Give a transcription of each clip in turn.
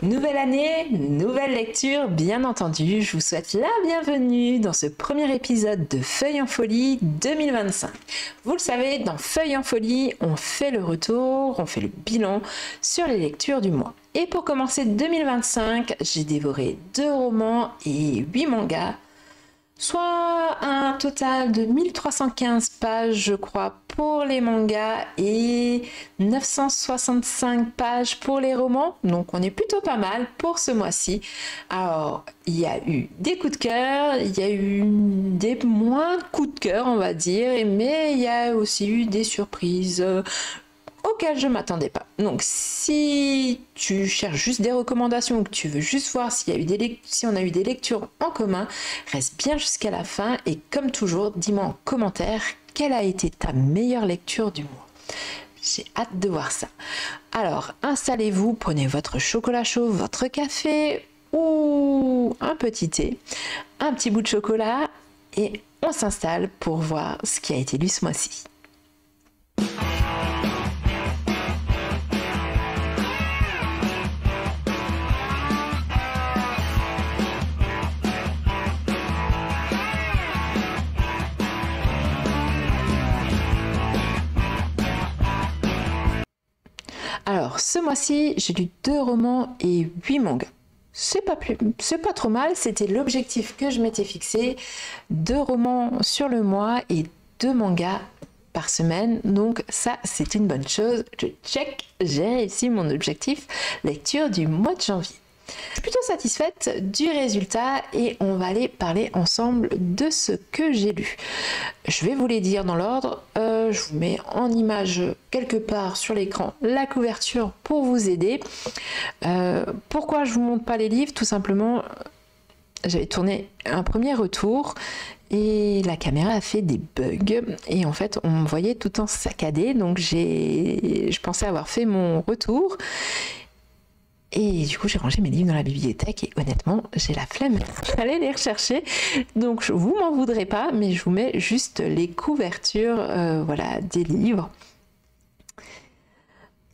Nouvelle année, nouvelle lecture, bien entendu, je vous souhaite la bienvenue dans ce premier épisode de Feuilles en Folie 2025. Vous le savez, dans Feuilles en Folie, on fait le retour, on fait le bilan sur les lectures du mois. Et pour commencer 2025, j'ai dévoré 2 romans et 8 mangas, soit un total de 1315 pages, je crois, pour les mangas et 965 pages pour les romans. Donc on est plutôt pas mal pour ce mois-ci. Alors, il y a eu des coups de cœur, il y a eu des moins coups de cœur, on va dire, mais il y a aussi eu des surprises auquel je m'attendais pas. Donc si tu cherches juste des recommandations ou que tu veux juste voir s'il y a eu si on a eu des lectures en commun, reste bien jusqu'à la fin et comme toujours, dis-moi en commentaire quelle a été ta meilleure lecture du mois. J'ai hâte de voir ça. Alors, installez-vous, prenez votre chocolat chaud, votre café ou un petit thé, un petit bout de chocolat et on s'installe pour voir ce qui a été lu ce mois-ci. Alors, ce mois-ci, j'ai lu 2 romans et 8 mangas. C'est pas trop mal, c'était l'objectif que je m'étais fixé. 2 romans sur le mois et 2 mangas par semaine. Donc ça, c'est une bonne chose. Je check, j'ai réussi mon objectif lecture du mois de janvier. Je suis plutôt satisfaite du résultat et on va aller parler ensemble de ce que j'ai lu. Je vais vous les dire dans l'ordre. Je vous mets en image quelque part sur l'écran la couverture pour vous aider. Pourquoi je vous montre pas les livres? Tout simplement, j'avais tourné un premier retour et la caméra a fait des bugs et en fait on me voyait tout en saccadé, donc je pensais avoir fait mon retour. Et du coup, j'ai rangé mes livres dans la bibliothèque et honnêtement, j'ai la flemme d'aller les rechercher. Donc, vous m'en voudrez pas, mais je vous mets juste les couvertures voilà, des livres.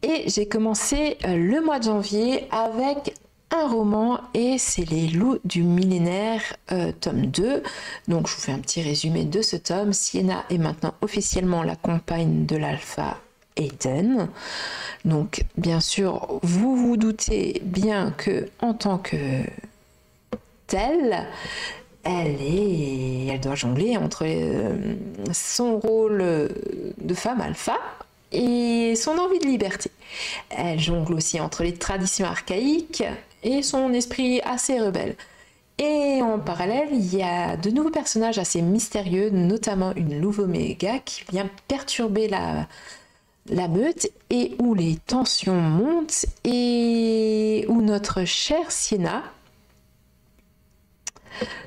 Et j'ai commencé le mois de janvier avec un roman et c'est Les Loups du Millénaire, tome 2. Donc, je vous fais un petit résumé de ce tome. Sienna est maintenant officiellement la compagne de l'alpha Aiden. Donc bien sûr vous vous doutez bien que en tant que telle elle doit jongler entre son rôle de femme alpha et son envie de liberté. Elle jongle aussi entre les traditions archaïques et son esprit assez rebelle. Et en parallèle, il y a de nouveaux personnages assez mystérieux, notamment une louve oméga qui vient perturber la meute et où les tensions montent et où notre chère Sienna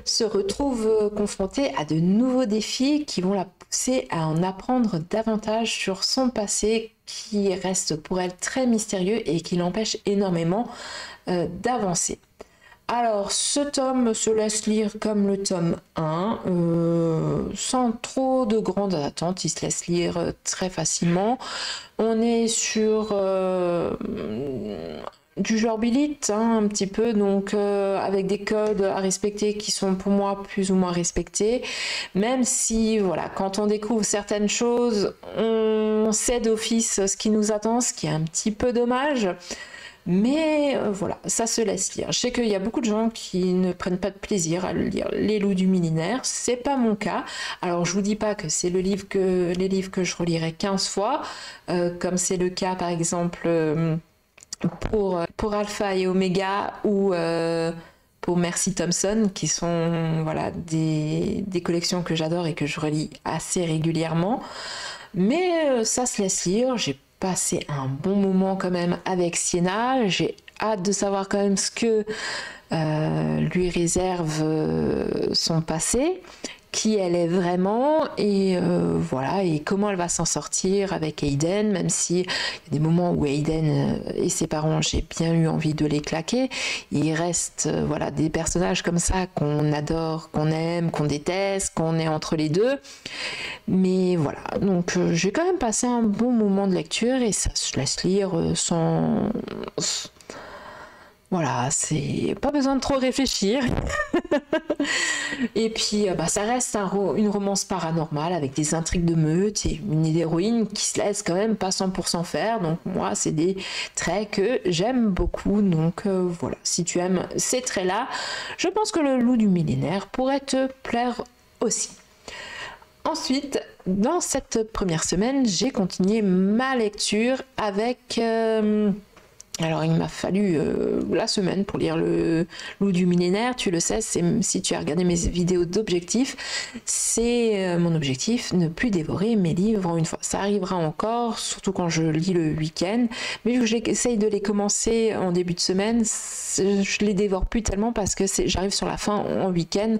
se retrouve confrontée à de nouveaux défis qui vont la pousser à en apprendre davantage sur son passé qui reste pour elle très mystérieux et qui l'empêche énormément d'avancer. Alors, ce tome se laisse lire comme le tome 1, sans trop de grandes attentes, il se laisse lire très facilement. On est sur du genre Billit, hein, un petit peu, donc avec des codes à respecter qui sont pour moi plus ou moins respectés, même si, voilà, quand on découvre certaines choses, on sait d'office ce qui nous attend, ce qui est un petit peu dommage. Mais voilà, ça se laisse lire. Je sais qu'il y a beaucoup de gens qui ne prennent pas de plaisir à lire Les Loups du Millénaire. C'est pas mon cas. Alors je vous dis pas que c'est les livres que je relirai 15 fois, comme c'est le cas par exemple pour Alpha et Omega ou pour Mercy Thompson, qui sont voilà, des collections que j'adore et que je relis assez régulièrement. Mais ça se laisse lire. J'ai passé un bon moment quand même avec Sienna. J'ai hâte de savoir quand même ce que lui réserve son passé, qui elle est vraiment et voilà, et comment elle va s'en sortir avec Aiden, même si il y a des moments où Aiden et ses parents, j'ai bien eu envie de les claquer. Il reste voilà, des personnages comme ça qu'on adore, qu'on aime, qu'on déteste, qu'on est entre les deux. Mais voilà, donc j'ai quand même passé un bon moment de lecture et ça se laisse lire sans Voilà, c'est pas besoin de trop réfléchir. Et puis, ça reste une romance paranormale avec des intrigues de meute et une héroïne qui se laisse quand même pas 100% faire. Donc moi, c'est des traits que j'aime beaucoup. Donc voilà, si tu aimes ces traits-là, je pense que le loup du millénaire pourrait te plaire aussi. Ensuite, dans cette première semaine, j'ai continué ma lecture avec... alors il m'a fallu la semaine pour lire le loup du millénaire, tu le sais, si tu as regardé mes vidéos d'objectifs, c'est mon objectif, ne plus dévorer mes livres en une fois. Ça arrivera encore, surtout quand je lis le week-end, mais vu que j'essaye de les commencer en début de semaine, je les dévore plus tellement parce que j'arrive sur la fin en week-end.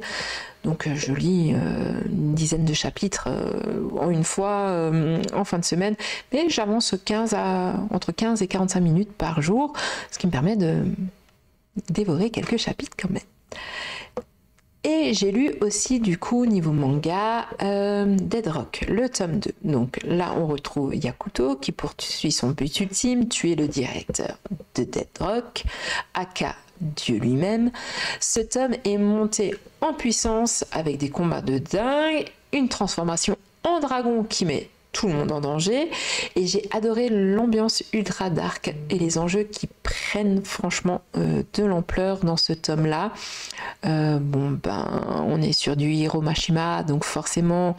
Donc je lis une dizaine de chapitres en une fois en fin de semaine, mais j'avance entre 15 et 45 minutes par jour, ce qui me permet de dévorer quelques chapitres quand même. Et j'ai lu aussi du coup niveau manga Dead Rock, le tome 2. Donc là on retrouve Yakuto qui poursuit son but ultime, tuer le directeur de Dead Rock, aka Dieu lui-même. Ce tome est monté en puissance avec des combats de dingue, une transformation en dragon qui met tout le monde en danger, et j'ai adoré l'ambiance ultra dark et les enjeux qui prennent franchement de l'ampleur dans ce tome là. On est sur du Hiro Mashima, donc forcément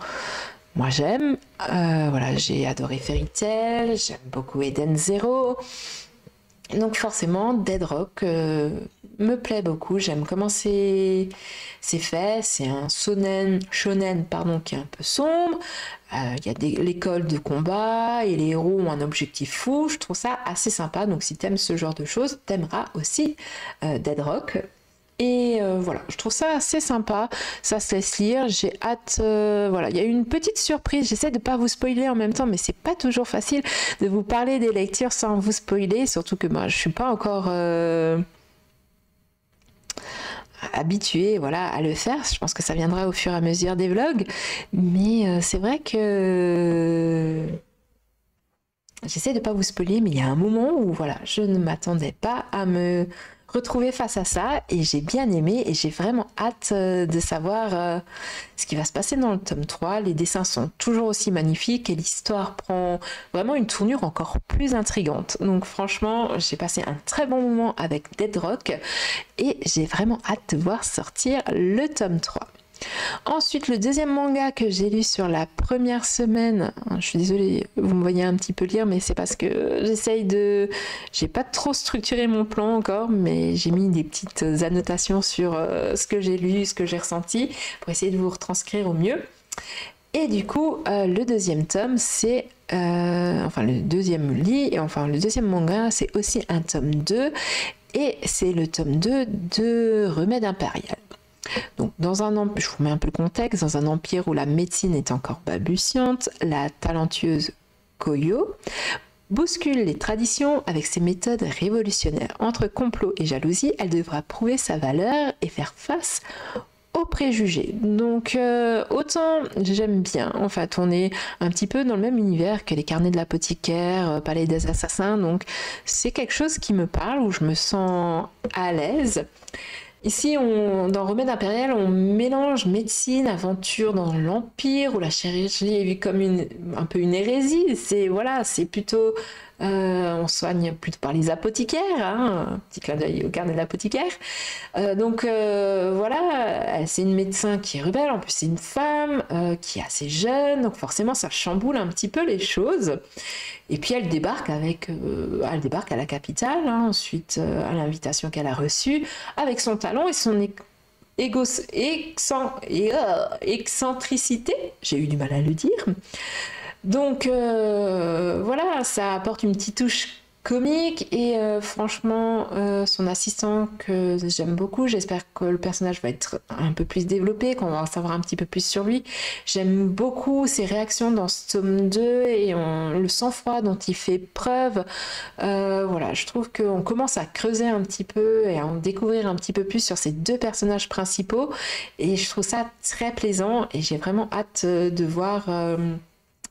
moi j'aime. Voilà, j'ai adoré Fairy Tail, j'aime beaucoup Eden Zero. Donc forcément, Dead Rock me plaît beaucoup, j'aime comment c'est fait, c'est un shonen qui est un peu sombre, il y a l'école de combat et les héros ont un objectif fou, je trouve ça assez sympa, donc si t'aimes ce genre de choses, t'aimeras aussi Dead Rock. Et voilà, je trouve ça assez sympa, ça se laisse lire, j'ai hâte, voilà, il y a eu une petite surprise, j'essaie de pas vous spoiler en même temps, mais c'est pas toujours facile de vous parler des lectures sans vous spoiler, surtout que moi je suis pas encore habituée, voilà, à le faire, je pense que ça viendra au fur et à mesure des vlogs, mais c'est vrai que... J'essaie de pas vous spoiler, mais il y a un moment où voilà, je ne m'attendais pas à me retrouver face à ça et j'ai bien aimé et j'ai vraiment hâte de savoir ce qui va se passer dans le tome 3. Les dessins sont toujours aussi magnifiques et l'histoire prend vraiment une tournure encore plus intrigante. Donc franchement, j'ai passé un très bon moment avec Dead Rock et j'ai vraiment hâte de voir sortir le tome 3. Ensuite, le deuxième manga que j'ai lu sur la première semaine, je suis désolée, vous me voyez un petit peu lire, mais c'est parce que j'ai pas trop structuré mon plan encore, mais j'ai mis des petites annotations sur ce que j'ai lu, ce que j'ai ressenti, pour essayer de vous retranscrire au mieux. Et du coup, le deuxième tome, c'est... le deuxième manga, c'est aussi un tome 2, et c'est le tome 2 de Remède Impérial. Donc, je vous mets un peu le contexte, dans un empire où la médecine est encore balbutiante, la talentueuse Koyo bouscule les traditions avec ses méthodes révolutionnaires. Entre complot et jalousie, elle devra prouver sa valeur et faire face aux préjugés. Donc autant j'aime bien, en fait on est un petit peu dans le même univers que les carnets de l'apothicaire, Palais des assassins, donc c'est quelque chose qui me parle, où je me sens à l'aise. Ici, dans Remède Impérial, on mélange médecine, aventure dans l'Empire, où la chirurgie est vue comme un peu une hérésie. C'est plutôt... on soigne plutôt par les apothicaires, hein, petit clin d'œil au carnet de l'apothicaire. C'est une médecin qui est rebelle, en plus c'est une femme qui est assez jeune, donc forcément ça chamboule un petit peu les choses. Et puis elle débarque à la capitale, hein, suite à l'invitation qu'elle a reçue, avec son talent et son excentricité, j'ai eu du mal à le dire. Donc ça apporte une petite touche comique et franchement son assistant que j'aime beaucoup, j'espère que le personnage va être un peu plus développé, qu'on va en savoir un petit peu plus sur lui. J'aime beaucoup ses réactions dans ce tome 2 et le sang-froid dont il fait preuve. Je trouve qu'on commence à creuser un petit peu et à en découvrir un petit peu plus sur ces deux personnages principaux et je trouve ça très plaisant et j'ai vraiment hâte de voir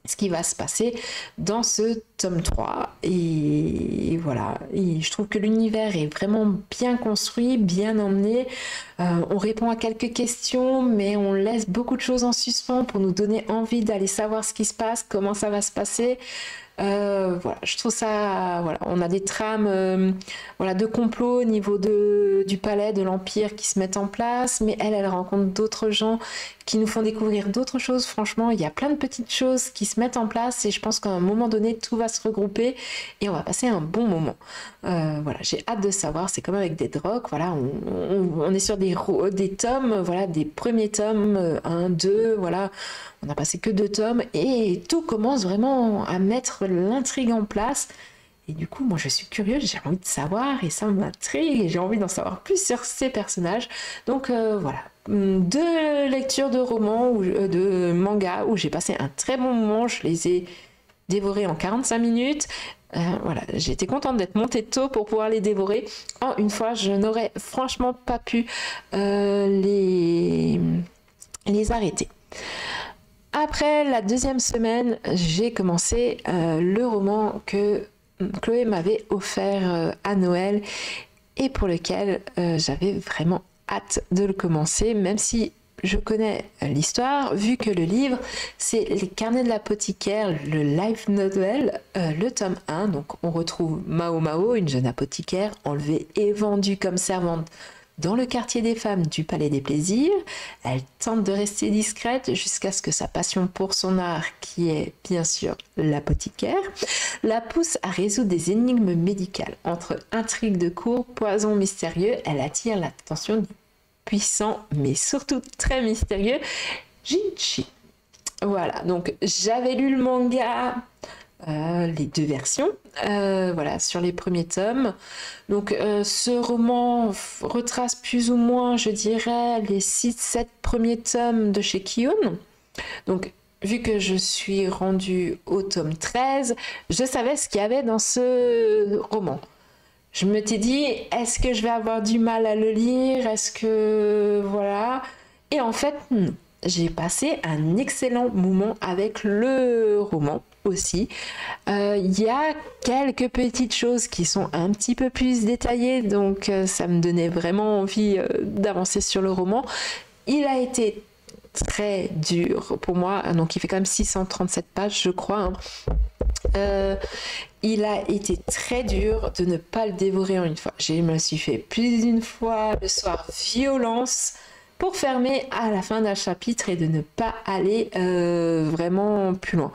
ce qui va se passer dans ce tome 3. Et voilà, et je trouve que l'univers est vraiment bien construit, bien emmené. On répond à quelques questions, mais on laisse beaucoup de choses en suspens pour nous donner envie d'aller savoir ce qui se passe, comment ça va se passer. Voilà, je trouve ça, voilà, on a des trames voilà, de complot au niveau du palais, de l'Empire qui se mettent en place, mais elle rencontre d'autres gens qui nous font découvrir d'autres choses. Franchement, il y a plein de petites choses qui se mettent en place et je pense qu'à un moment donné, tout va se regrouper et on va passer un bon moment. Voilà, j'ai hâte de savoir, c'est comme avec Dead Rock, voilà, on est sur des tomes, voilà, des premiers tomes, 1, 2, voilà, on n'a passé que 2 tomes et tout commence vraiment à mettre l'intrigue en place. Et du coup, moi je suis curieuse, j'ai envie de savoir et ça m'intrigue et j'ai envie d'en savoir plus sur ces personnages. Donc voilà, 2 lectures de romans, ou de manga où j'ai passé un très bon moment, je les ai dévorés en 45 minutes. Voilà, j'étais contente d'être montée tôt pour pouvoir les dévorer. Une fois, je n'aurais franchement pas pu les arrêter. Après la 2e semaine, j'ai commencé le roman que Chloé m'avait offert à Noël et pour lequel j'avais vraiment hâte de le commencer, même si je connais l'histoire, vu que le livre, c'est Les Carnets de l'apothicaire, le life novel, le tome 1. Donc on retrouve Mao Mao, une jeune apothicaire enlevée et vendue comme servante dans le quartier des femmes du Palais des Plaisirs. Elle tente de rester discrète jusqu'à ce que sa passion pour son art, qui est bien sûr l'apothicaire, la pousse à résoudre des énigmes médicales. Entre intrigues de cour, poisons mystérieux, elle attire l'attention du puissant, mais surtout très mystérieux, Jinchi. Voilà, donc j'avais lu le manga, les 2 versions, voilà, sur les premiers tomes. Donc ce roman retrace plus ou moins, je dirais, les 6-7 premiers tomes de chez Kiyun. Donc vu que je suis rendue au tome 13, je savais ce qu'il y avait dans ce roman. Je me t'ai dit, est-ce que je vais avoir du mal à le lire? Est-ce que... Voilà. Et en fait, non. J'ai passé un excellent moment avec le roman aussi. Il y a quelques petites choses qui sont un petit peu plus détaillées, donc ça me donnait vraiment envie d'avancer sur le roman. Il a été très dur pour moi, donc il fait quand même 637 pages, je crois. Il a été très dur de ne pas le dévorer en une fois. Je me suis fait plus d'une fois le soir violence pour fermer à la fin d'un chapitre et de ne pas aller vraiment plus loin.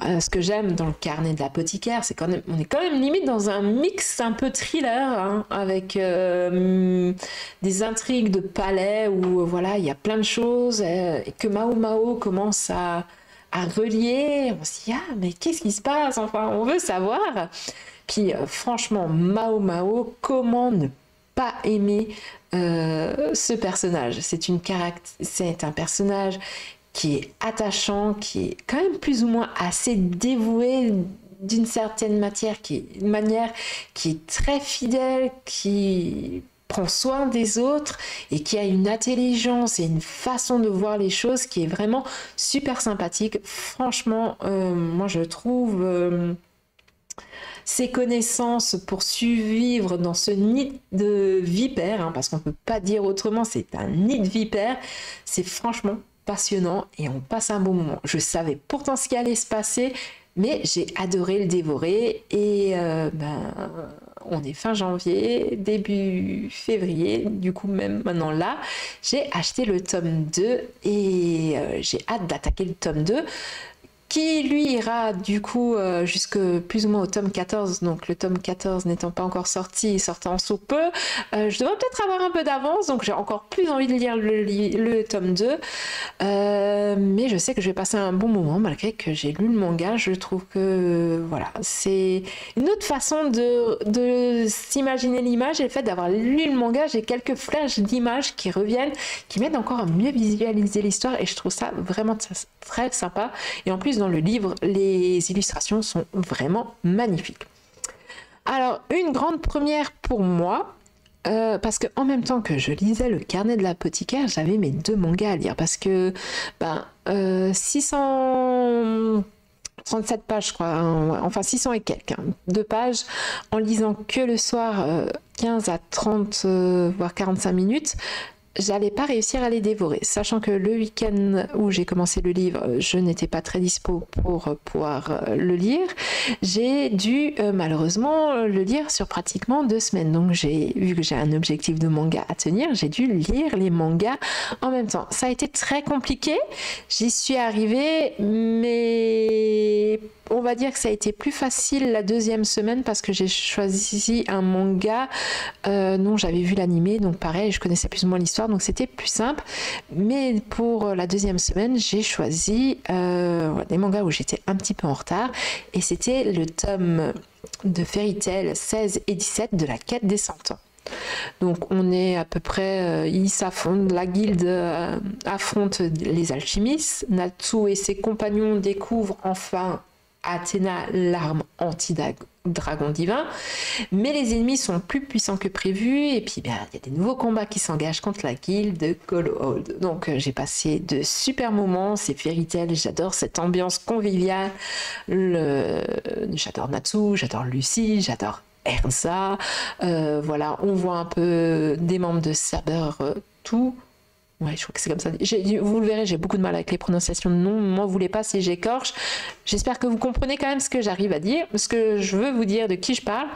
Ce que j'aime dans le carnet de l'apothicaire, c'est on est quand même limite dans un mix un peu thriller, hein, avec des intrigues de palais où voilà, il y a plein de choses et que Mao Mao commence à relier. On se dit, ah, mais qu'est-ce qui se passe? Enfin, on veut savoir. Puis franchement, Mao Mao, comment ne pas aimer ce personnage? C'est un personnage qui est attachant, qui est quand même plus ou moins assez dévoué d'une certaine manière, qui est très fidèle, qui prend soin des autres et qui a une intelligence et une façon de voir les choses qui est vraiment super sympathique. Franchement, moi je trouve ses connaissances pour survivre dans ce nid de vipères, hein, parce qu'on ne peut pas dire autrement, c'est un nid de vipères, c'est franchement passionnant et on passe un bon moment. Je savais pourtant ce qui allait se passer, mais j'ai adoré le dévorer et on est fin janvier, début février, du coup même maintenant là, j'ai acheté le tome 2 et j'ai hâte d'attaquer le tome 2 qui lui ira du coup jusque plus ou moins au tome 14, donc le tome 14 n'étant pas encore sorti, sortant sous peu, je devrais peut-être avoir un peu d'avance, donc j'ai encore plus envie de lire le tome 2, mais je sais que je vais passer un bon moment malgré que j'ai lu le manga. Je trouve que voilà, c'est une autre façon de s'imaginer l'image, et le fait d'avoir lu le manga, j'ai quelques flashs d'images qui reviennent, qui m'aident encore à mieux visualiser l'histoire, et je trouve ça vraiment très sympa. Et en plus dans le livre, les illustrations sont vraiment magnifiques. Alors une grande première pour moi, parce que en même temps que je lisais le carnet de l'apothicaire, j'avais mes 2 mangas à lire, parce que 600 37 pages, je crois, hein, ouais, enfin 600 et quelques, hein, de pages, en lisant que le soir, 15 à 30, voire 45 minutes. J'allais pas réussir à les dévorer, sachant que le week-end où j'ai commencé le livre, je n'étais pas très dispo pour pouvoir le lire. J'ai dû malheureusement le lire sur pratiquement 2 semaines. Donc vu que j'ai un objectif de manga à tenir, j'ai dû lire les mangas en même temps. Ça a été très compliqué, j'y suis arrivée, mais on va dire que ça a été plus facile la 2e semaine parce que j'ai choisi un manga dont j'avais vu l'animé, donc pareil, je connaissais plus ou moins l'histoire, donc c'était plus simple. Mais pour la 2e semaine, j'ai choisi des mangas où j'étais un petit peu en retard, et c'était le tome de Fairy Tail 16 et 17 de la quête des 100 ans. Donc on est à peu près, ils s'affrontent, la guilde affronte les alchimistes, Natsu et ses compagnons découvrent enfin Athéna, l'arme anti-dragon divin, mais les ennemis sont plus puissants que prévu, et puis il y a des nouveaux combats qui s'engagent contre la guilde de Goldhold. Donc j'ai passé de super moments, c'est Fairy Tail, j'adore cette ambiance conviviale, j'adore Natsu, j'adore Lucie, j'adore Erza, voilà, on voit un peu des membres de Saber, tout. Ouais, je crois que c'est comme ça. Vous le verrez, j'ai beaucoup de mal avec les prononciations de noms. M'en voulez pas si j'écorche. J'espère que vous comprenez quand même ce que j'arrive à dire, ce que je veux vous dire, de qui je parle.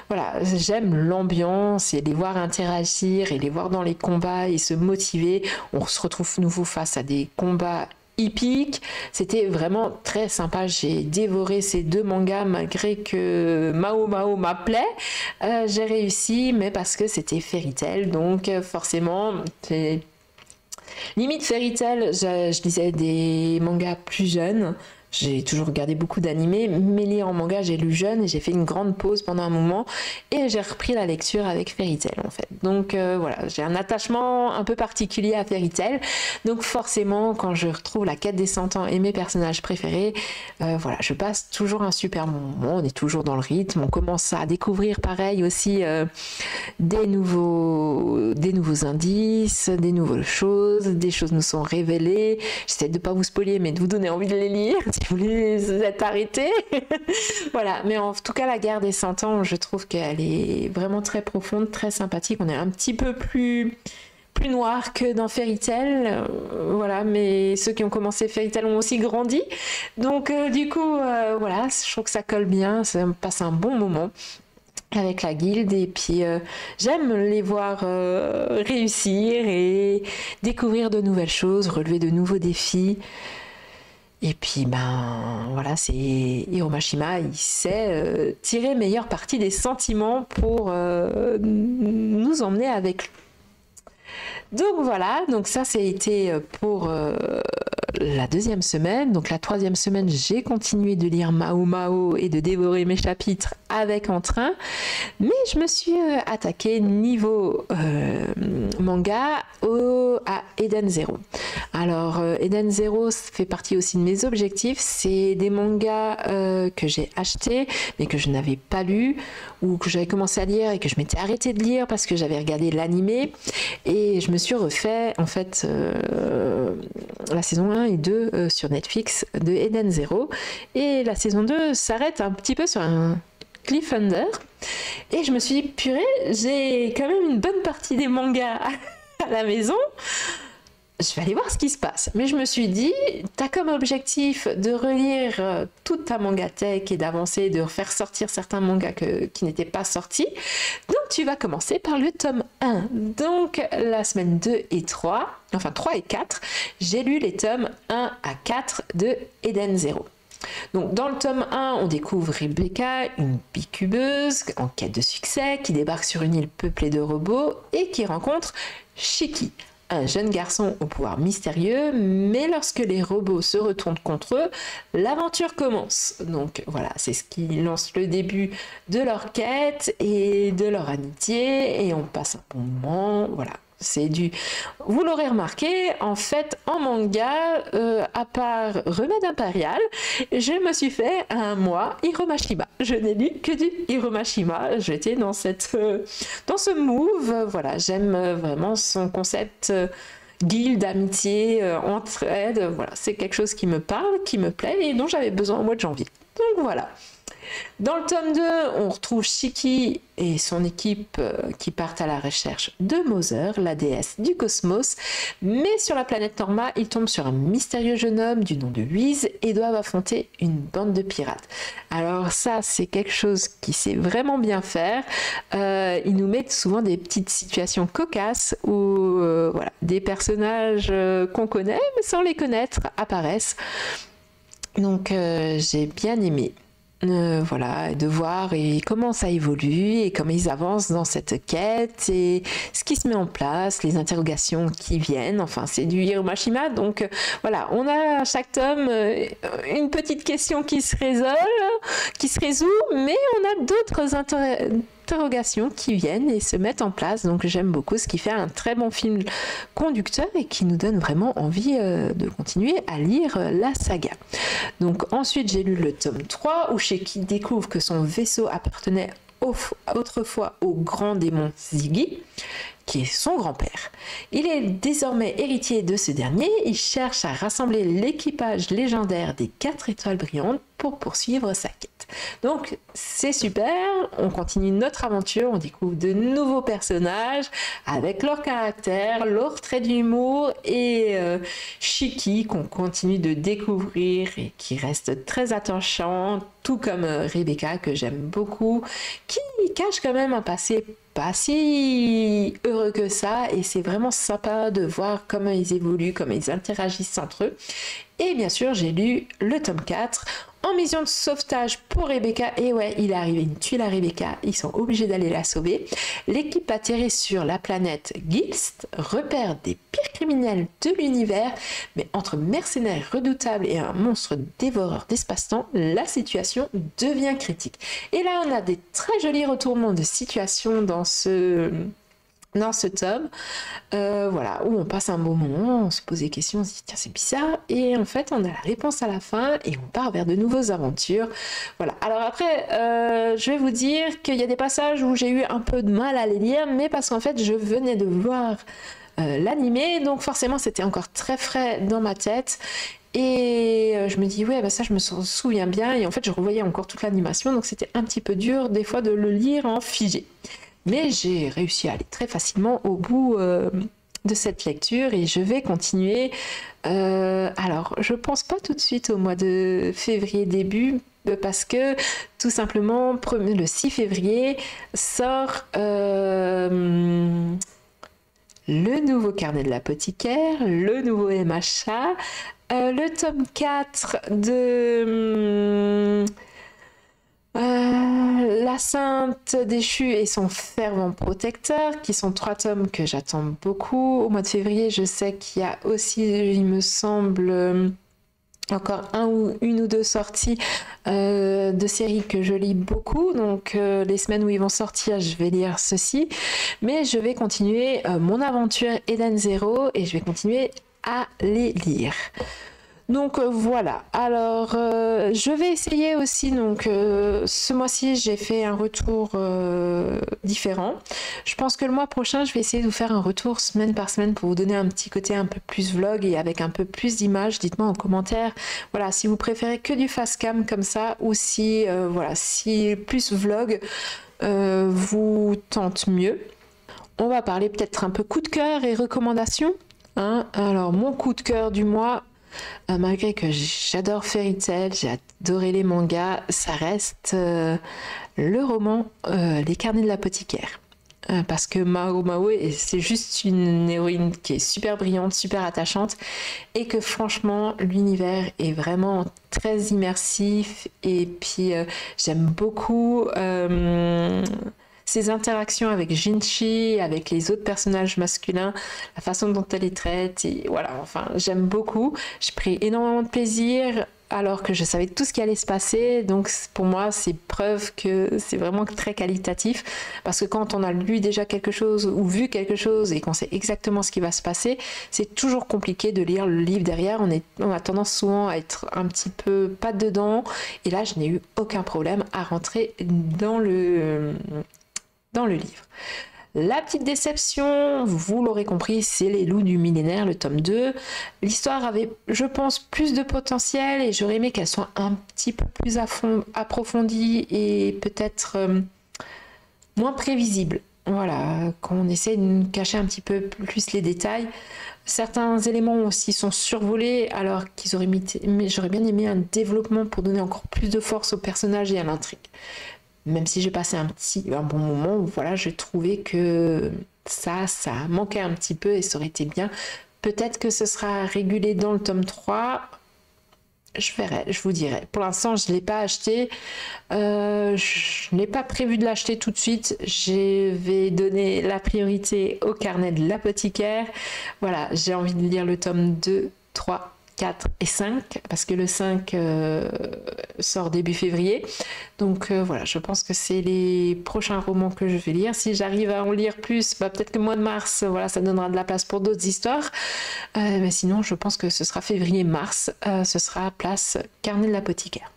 Voilà, j'aime l'ambiance et les voir interagir et les voir dans les combats et se motiver. On se retrouve nouveau face à des combats hippiques. C'était vraiment très sympa. J'ai dévoré ces 2 mangas malgré que Mao Mao m'appelait. J'ai réussi, mais parce que c'était Fairy Tail, donc forcément, c'est limite Fairy Tail, je lisais des mangas plus jeunes. J'ai toujours regardé beaucoup d'animés, mais lire en manga, j'ai lu jeune et j'ai fait une grande pause pendant un moment et j'ai repris la lecture avec Fairy Tail en fait. Donc voilà, j'ai un attachement un peu particulier à Fairy Tail. Donc forcément, quand je retrouve la quête des 100 ans et mes personnages préférés, voilà, je passe toujours un super moment. On est toujours dans le rythme, on commence à découvrir pareil aussi des nouveaux indices, des nouvelles choses, des choses nous sont révélées. J'essaie de ne pas vous spoiler, mais de vous donner envie de les lire. Si vous voulez être arrêté. Voilà, mais en tout cas la guerre des 100 ans, je trouve qu'elle est vraiment très profonde, très sympathique. On est un petit peu plus noir que dans Fairy Tail, voilà, mais ceux qui ont commencé Fairy Tail ont aussi grandi, donc du coup voilà, je trouve que ça colle bien, ça me passe un bon moment avec la guilde, et puis j'aime les voir réussir et découvrir de nouvelles choses, relever de nouveaux défis. Et puis, ben voilà, c'est Hiromashima, il sait tirer meilleure partie des sentiments pour nous emmener avec lui. Donc voilà, donc ça été pour la 2e semaine. Donc la 3e semaine, j'ai continué de lire Mao Mao et de dévorer mes chapitres avec entrain. Mais je me suis attaquée niveau manga à Eden Zero. Alors Eden Zero fait partie aussi de mes objectifs. C'est des mangas que j'ai achetés mais que je n'avais pas lus, ou que j'avais commencé à lire et que je m'étais arrêtée de lire parce que j'avais regardé l'animé, et je me suis refait en fait la saison 1 et 2 sur Netflix de Eden Zero, et la saison 2 s'arrête un petit peu sur un cliffhanger, et je me suis dit purée, j'ai quand même une bonne partie des mangas à la maison, je vais aller voir ce qui se passe. Mais je me suis dit, tu as comme objectif de relire toute ta mangatech et d'avancer, de faire sortir certains mangas qui n'étaient pas sortis. Donc tu vas commencer par le tome 1. Donc la semaine 2 et 3, enfin 3 et 4, j'ai lu les tomes 1 à 4 de Eden Zero. Donc dans le tome 1, on découvre Rebecca, une bicubeuse en quête de succès, qui débarque sur une île peuplée de robots et qui rencontre Shiki, un jeune garçon au pouvoir mystérieux, mais lorsque les robots se retournent contre eux, l'aventure commence. Donc voilà, c'est ce qui lance le début de leur quête et de leur amitié, et on passe un bon moment, voilà. C'est du... Vous l'aurez remarqué, en fait, en manga, à part Remède Impérial, je me suis fait un mois Hiromashima. Je n'ai lu que du Hiromashima. J'étais dans ce move. Voilà, j'aime vraiment son concept guilde, amitié, entraide. Voilà, c'est quelque chose qui me parle, qui me plaît et dont j'avais besoin au mois de janvier. Donc voilà. Dans le tome 2, on retrouve Shiki et son équipe qui partent à la recherche de Mother, la déesse du cosmos. Mais sur la planète Norma, ils tombent sur un mystérieux jeune homme du nom de Whis et doivent affronter une bande de pirates. Alors ça, c'est quelque chose qui sait vraiment bien faire. Ils nous mettent souvent des petites situations cocasses où voilà, des personnages qu'on connaît mais sans les connaître apparaissent. Donc j'ai bien aimé. Voilà, de voir et comment ça évolue et comment ils avancent dans cette quête et ce qui se met en place, les interrogations qui viennent. Enfin, c'est du Hiromashima, donc voilà, on a à chaque tome une petite question qui se résout, mais on a d'autres interrogations qui viennent et se mettent en place. Donc j'aime beaucoup, ce qui fait un très bon film conducteur et qui nous donne vraiment envie de continuer à lire la saga. Donc ensuite j'ai lu le tome 3 où Shiki découvre que son vaisseau appartenait autrefois au grand démon Ziggy, qui est son grand-père. Il est désormais héritier de ce dernier. Il cherche à rassembler l'équipage légendaire des 4 étoiles brillantes pour poursuivre sa quête. Donc c'est super, on continue notre aventure, on découvre de nouveaux personnages avec leur caractère, leur trait d'humour et Shiki qu'on continue de découvrir et qui reste très attachant, tout comme Rebecca que j'aime beaucoup, qui cache quand même un passé pas si heureux que ça et c'est vraiment sympa de voir comment ils évoluent, comment ils interagissent entre eux. Et bien sûr j'ai lu le tome 4 en mission de sauvetage pour Rebecca. Et ouais, il est arrivé une tuile à Rebecca, ils sont obligés d'aller la sauver. L'équipe atterrit sur la planète Gilst, repère des pires criminels de l'univers, mais entre mercenaires redoutables et un monstre dévoreur d'espace-temps, la situation devient critique. Et là, on a des très jolis retournements de situation dans ce tome, voilà, où on passe un bon moment, on se pose des questions, on se dit tiens c'est bizarre, et en fait on a la réponse à la fin et on part vers de nouvelles aventures. Voilà, alors après je vais vous dire qu'il y a des passages où j'ai eu un peu de mal à les lire, mais parce qu'en fait je venais de voir l'animé, donc forcément c'était encore très frais dans ma tête. Et je me dis ouais bah ça je me souviens bien, et en fait je revoyais encore toute l'animation, donc c'était un petit peu dur des fois de le lire en figé. Mais j'ai réussi à aller très facilement au bout de cette lecture et je vais continuer. Alors, je pense pas tout de suite au mois de février début parce que tout simplement le 6 février sort le nouveau carnet de l'apothicaire, le nouveau MHA, le tome 4 de... La Sainte déchue et son fervent protecteur, qui sont 3 tomes que j'attends beaucoup. Au mois de février, je sais qu'il y a aussi, il me semble, encore une ou deux sorties de séries que je lis beaucoup. Donc les semaines où ils vont sortir, je vais lire ceci. Mais je vais continuer mon aventure Eden Zero et je vais continuer à les lire. Donc voilà, alors je vais essayer aussi, donc ce mois-ci j'ai fait un retour différent. Je pense que le mois prochain je vais essayer de vous faire un retour semaine par semaine pour vous donner un petit côté un peu plus vlog et avec un peu plus d'images. Dites-moi en commentaire, voilà, si vous préférez que du fast cam comme ça ou si, voilà, si plus vlog vous tente mieux. On va parler peut-être un peu coup de cœur et recommandations. Hein. Alors mon coup de cœur du mois, malgré que j'adore Fairy Tail, j'ai adoré les mangas, ça reste le roman Les Carnets de l'apothicaire. Parce que Mao, c'est juste une héroïne qui est super brillante, super attachante, et que franchement l'univers est vraiment très immersif, et puis j'aime beaucoup ses interactions avec Jinchi, avec les autres personnages masculins, la façon dont elle les traite, et voilà, enfin j'aime beaucoup. J'ai pris énormément de plaisir alors que je savais tout ce qui allait se passer, donc pour moi c'est preuve que c'est vraiment très qualitatif, parce que quand on a lu déjà quelque chose ou vu quelque chose et qu'on sait exactement ce qui va se passer, c'est toujours compliqué de lire le livre derrière. On a tendance souvent à être un petit peu pas dedans, et là je n'ai eu aucun problème à rentrer dans le livre. La petite déception, vous l'aurez compris, c'est Les Loups du Millénaire, le tome 2. L'histoire avait, je pense, plus de potentiel et j'aurais aimé qu'elle soit un petit peu plus approfondie et peut-être moins prévisible. Voilà, qu'on essaie de cacher un petit peu plus les détails. Certains éléments aussi sont survolés alors qu'ils auraient mais j'aurais bien aimé un développement pour donner encore plus de force au personnage et à l'intrigue. Même si j'ai passé un bon moment où voilà, j'ai trouvé que ça manquait un petit peu et ça aurait été bien. Peut-être que ce sera régulé dans le tome 3. Je verrai, je vous dirai. Pour l'instant, je ne l'ai pas acheté. Je n'ai pas prévu de l'acheter tout de suite. Je vais donner la priorité au carnet de l'apothicaire. Voilà, j'ai envie de lire le tome 2, 3, 4 et 5, parce que le 5 sort début février. Donc voilà, je pense que c'est les prochains romans que je vais lire. Si j'arrive à en lire plus, bah, peut-être que le mois de mars, voilà, ça donnera de la place pour d'autres histoires. Mais sinon, je pense que ce sera février-mars. Ce sera place carnet de l'apothicaire.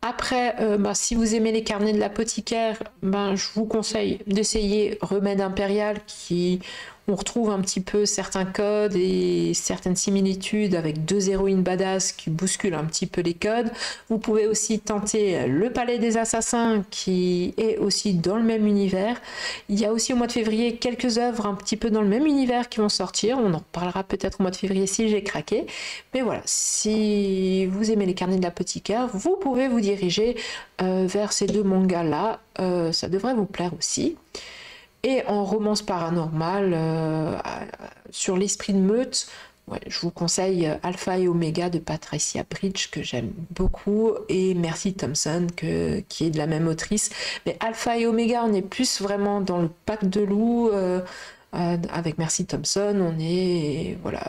Après, si vous aimez les carnets de l'apothicaire, je vous conseille d'essayer Remède Impérial, qui on retrouve un petit peu certains codes et certaines similitudes avec deux héroïnes badass qui bousculent un petit peu les codes. Vous pouvez aussi tenter Le Palais des Assassins, qui est aussi dans le même univers. Il y a aussi au mois de février quelques œuvres un petit peu dans le même univers qui vont sortir. On en reparlera peut-être au mois de février si j'ai craqué. Mais voilà, si vous aimez les carnets de l'apothicaire, vous pouvez vous diriger vers ces deux mangas-là. Ça devrait vous plaire aussi. Et en romance paranormale, sur l'esprit de meute, ouais, je vous conseille Alpha et Omega de Patricia Bridge, que j'aime beaucoup, et Mercy Thompson, qui est de la même autrice. Mais Alpha et Omega, on est plus vraiment dans le pack de loups. Avec Mercy Thompson, on est voilà,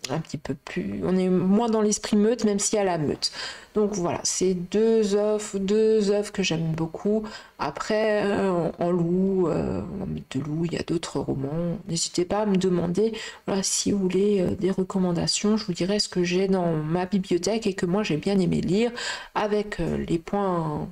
un petit peu plus, on est moins dans l'esprit meute, même s'il y a la meute. Donc voilà, c'est deux œuvres que j'aime beaucoup. Après, en loup, en mythe de loup, il y a d'autres romans. N'hésitez pas à me demander, voilà, si vous voulez des recommandations. Je vous dirai ce que j'ai dans ma bibliothèque et que moi j'ai bien aimé lire, avec les points.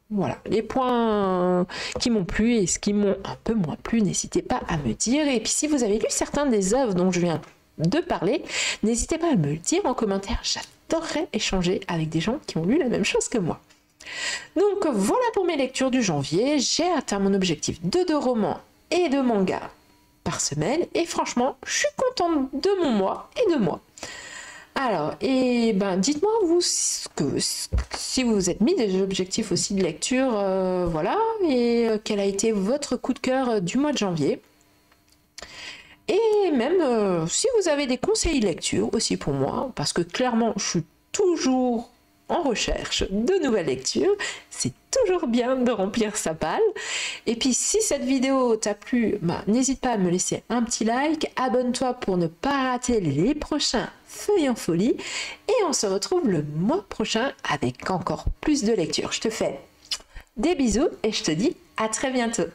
Voilà, les points qui m'ont plu et ce qui m'ont un peu moins plu, n'hésitez pas à me dire. Et puis si vous avez lu certains des œuvres dont je viens de parler, n'hésitez pas à me le dire en commentaire. J'adorerais échanger avec des gens qui ont lu la même chose que moi. Donc voilà pour mes lectures du janvier. J'ai atteint mon objectif de 2 romans et de mangas par semaine. Et franchement, je suis contente de mon mois et de moi. Alors, et dites-moi vous si vous vous êtes mis des objectifs aussi de lecture, voilà, et quel a été votre coup de cœur du mois de janvier. Et même si vous avez des conseils de lecture aussi pour moi, parce que clairement je suis toujours en recherche de nouvelles lectures, c'est toujours bien de remplir sa palle. Et puis si cette vidéo t'a plu, n'hésite pas à me laisser un petit like, abonne-toi pour ne pas rater les prochains Feuilles en Folie, et on se retrouve le mois prochain avec encore plus de lectures. Je te fais des bisous et je te dis à très bientôt.